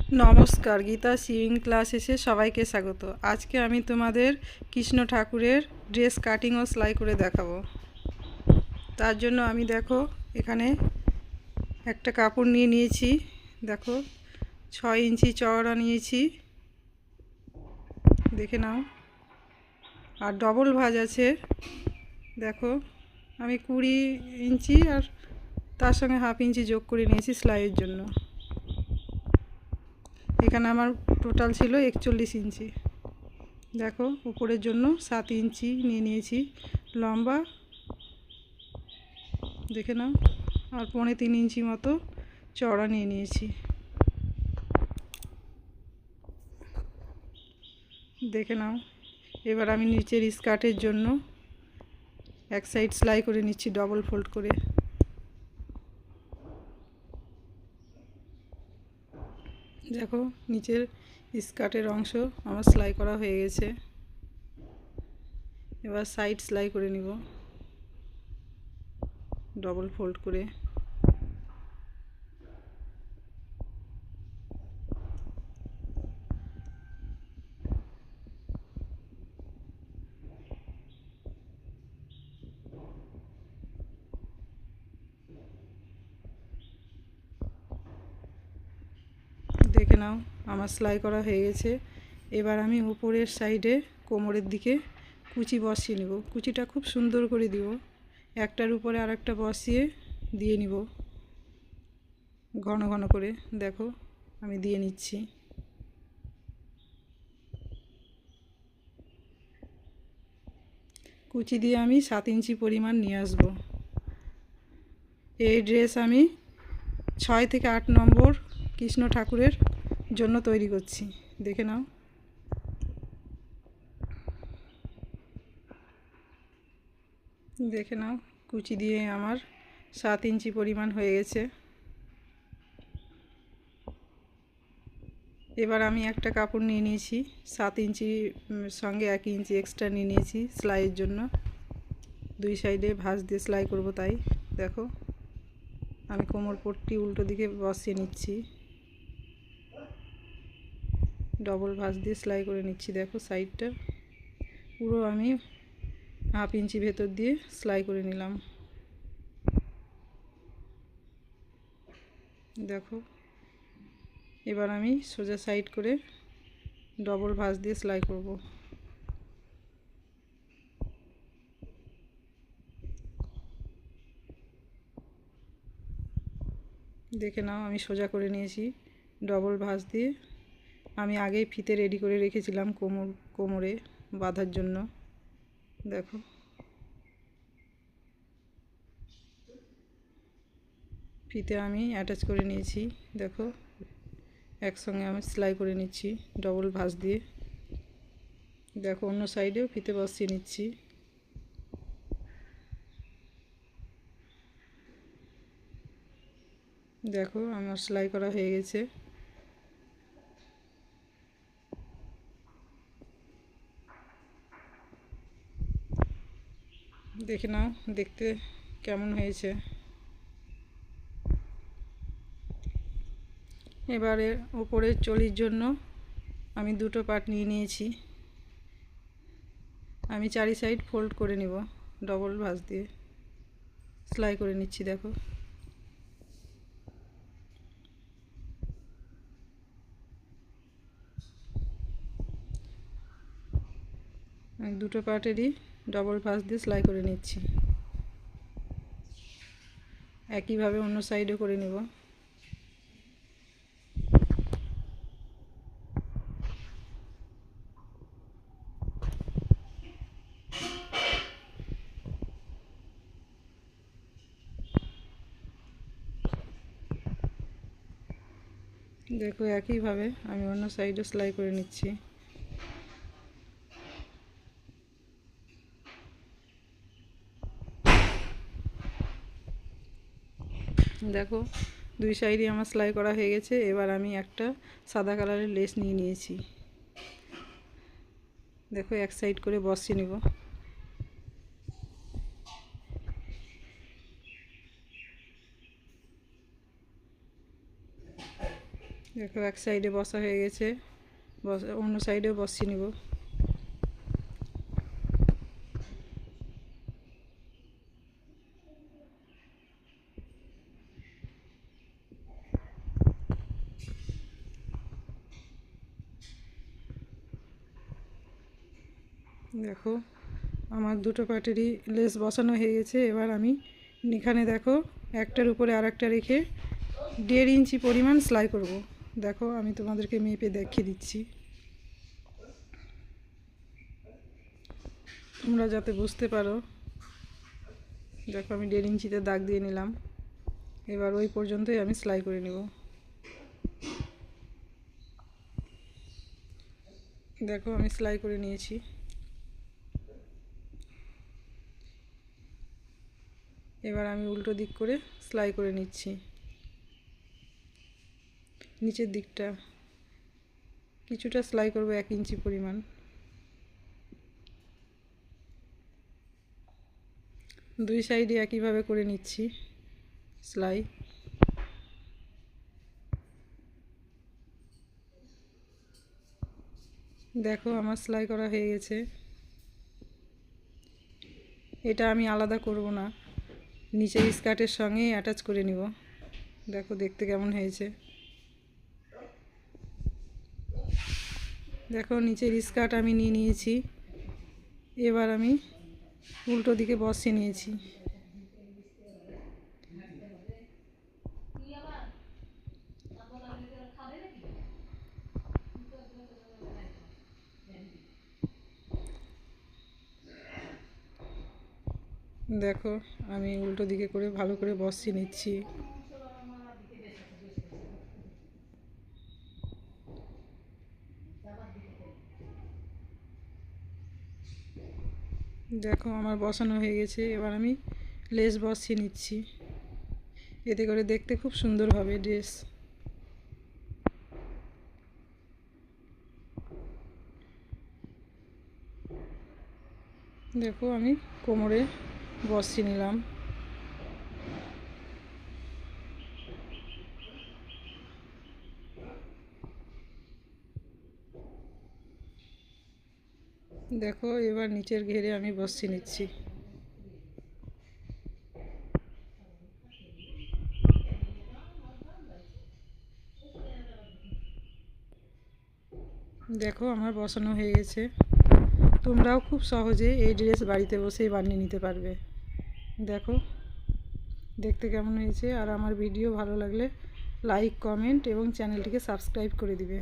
নমস্কার, গীতা সুইং ক্লাসেসে সবাইকে স্বাগত। আজকে আমি তোমাদের কৃষ্ণ ঠাকুরের ড্রেস কাটিং ও সেলাই করে দেখাবো। তার জন্য আমি দেখো এখানে একটা কাপড় নিয়ে নিয়েছি। দেখো 6 ইঞ্চি চওড়া নিয়েছি, দেখে নাও। আর ডবল ভাঁজ আছে, দেখো আমি 20 ইঞ্চি আর তার সঙ্গে হাফ ইঞ্চি যোগ করে নিয়েছি সেলাইয়ের জন্য। এখানে আমার টোটাল ছিল 41 ইঞ্চি। দেখো উপরের জন্য 7 ইঞ্চি নিয়ে নিয়েছি লম্বা, দেখে নাও। আর 3.25 ইঞ্চি মতো চওড়া নিয়ে নিয়েছি, দেখে নাও। এবার আমি নিচের স্কার্টের জন্য এক সাইড সেলাই করে নিচ্ছি ডবল ফোল্ড করে। দেখো নিচের স্কার্টের অংশ আমার সেলাই করা হয়ে গেছে। এবার সাইড সেলাই করে নিব ডবল ফোল্ড করে। দেখে নাও আমার সেলাই করা হয়ে গেছে। এবার আমি উপরের সাইডে কোমরের দিকে কুচি বসিয়ে নিব। কুচিটা খুব সুন্দর করে দিব, একটার উপরে আরেকটা বসিয়ে দিয়ে নিব ঘন ঘন করে। দেখো আমি দিয়ে নিচ্ছি। কুচি দিয়ে আমি 7 ইঞ্চি পরিমাণ নিয়ে আসব। এই ড্রেস আমি 6 থেকে 8 নম্বর কৃষ্ণ ঠাকুরের জন্য তৈরি করছি, দেখে নাও। দেখে নাও কুচি দিয়ে আমার 7 ইঞ্চি পরিমাণ হয়ে গেছে। এবার আমি একটা কাপড় নিয়ে নিয়েছি 7 ইঞ্চি সঙ্গে 1 ইঞ্চি এক্সট্রা নিয়ে নিয়েছি সেলাইয়ের জন্য। দুই সাইডে ভাঁজ দিয়ে সেলাই করব, তাই দেখো আমি কোমর পট্টি উল্টো দিকে বসিয়ে নিচ্ছি, ডবল ভাঁজ দিয়ে সেলাই করে নিচ্ছি। দেখো সাইডটা পুরো আমি হাফ ইঞ্চি ভেতর দিয়ে সেলাই করে নিলাম। দেখো এবার আমি সোজা সাইড করে ডবল ভাঁজ দিয়ে সেলাই করব। দেখে নাও আমি সোজা করে নিয়েছি ডবল ভাঁজ দিয়ে। আমি আগেই ফিতে রেডি করে রেখেছিলাম কোমরে বাঁধার জন্য। দেখো ফিতে আমি অ্যাটাচ করে নিয়েছি। দেখো একসঙ্গে আমি সেলাই করে নিচ্ছি ডবল ভাঁজ দিয়ে। দেখো অন্য সাইডেও ফিতে বসিয়ে নিচ্ছি। দেখো আমার সেলাই করা হয়ে গেছে। দেখে নাও দেখতে কেমন হয়েছে। এবারে উপরে চলির জন্য আমি দুটো পার্ট নিয়ে নিয়েছি। আমি চারি সাইড ফোল্ড করে নিব, ডবল ভাঁজ দিয়ে সেলাই করে নিচ্ছি। দেখো আমি দুটো পার্টেরই ডবল ভাঁজ দিয়ে সেলাই করে নিচ্ছি। একইভাবে অন্য সাইডও করে নেব। দেখো একইভাবে আমি অন্য সাইডও সেলাই করে নিচ্ছি। দেখো দুই সাইডই আমার সেলাই করা হয়ে গেছে। এবার আমি একটা সাদা কালারের লেস নিয়ে নিয়েছি। দেখো এক সাইড করে বসিয়ে নেব। দেখো এক সাইডে বসা হয়ে গেছে, অন্য সাইডেও বসিয়ে নিব। দেখো আমার দুটো পাটেরই লেস বসানো হয়ে গেছে। এবার আমি এখানে দেখো একটার উপরে আর একটা রেখে 1.5 ইঞ্চি পরিমাণ সেলাই করব। দেখো আমি তোমাদেরকে মেপে দেখিয়ে দিচ্ছি, তোমরা যাতে বুঝতে পারো। দেখো আমি 1.5 ইঞ্চিতে দাগ দিয়ে নিলাম। এবার ওই পর্যন্তই আমি সেলাই করে নেব। দেখো আমি সেলাই করে নিয়েছি। এবার আমি উল্টো দিক করে সেলাই করে নিচ্ছি। নিচের দিকটা কিছুটা সেলাই করব 1 ইঞ্চি পরিমাণ। দুই সাইডে একইভাবে করে নিচ্ছি সেলাই। দেখো আমার সেলাই করা হয়ে গেছে। এটা আমি আলাদা করব না, নিচের স্কার্টের সঙ্গে অ্যাটাচ করে নিব। দেখো দেখতে কেমন হয়েছে। দেখো নিচের স্কার্ট আমি নিয়ে নিয়েছি। এবার আমি উল্টো দিকে বসিয়ে নিয়েছি। দেখো আমি উল্টো দিকে করে ভালো করে বসিয়ে নিচ্ছি। দেখো আমার বসানো হয়ে গেছে। এবার আমি লেস বসিয়ে নিচ্ছি, এতে করে দেখতে খুব সুন্দর হবে ড্রেস। দেখো আমি কোমরে বসিয়ে নিলাম। দেখো এবার নিচের ঘেরে আমি বসিয়ে নিচ্ছি। দেখো আমার বসানো হয়ে গেছে। তোমরাও খুব সহজে এই ড্রেস বাড়িতে বসেই বানিয়ে নিতে পারবে। দেখো দেখতে কেমন হয়েছে। আর আমার ভিডিও ভালো লাগলে লাইক, কমেন্ট এবং চ্যানেলটিকে সাবস্ক্রাইব করে দিবে।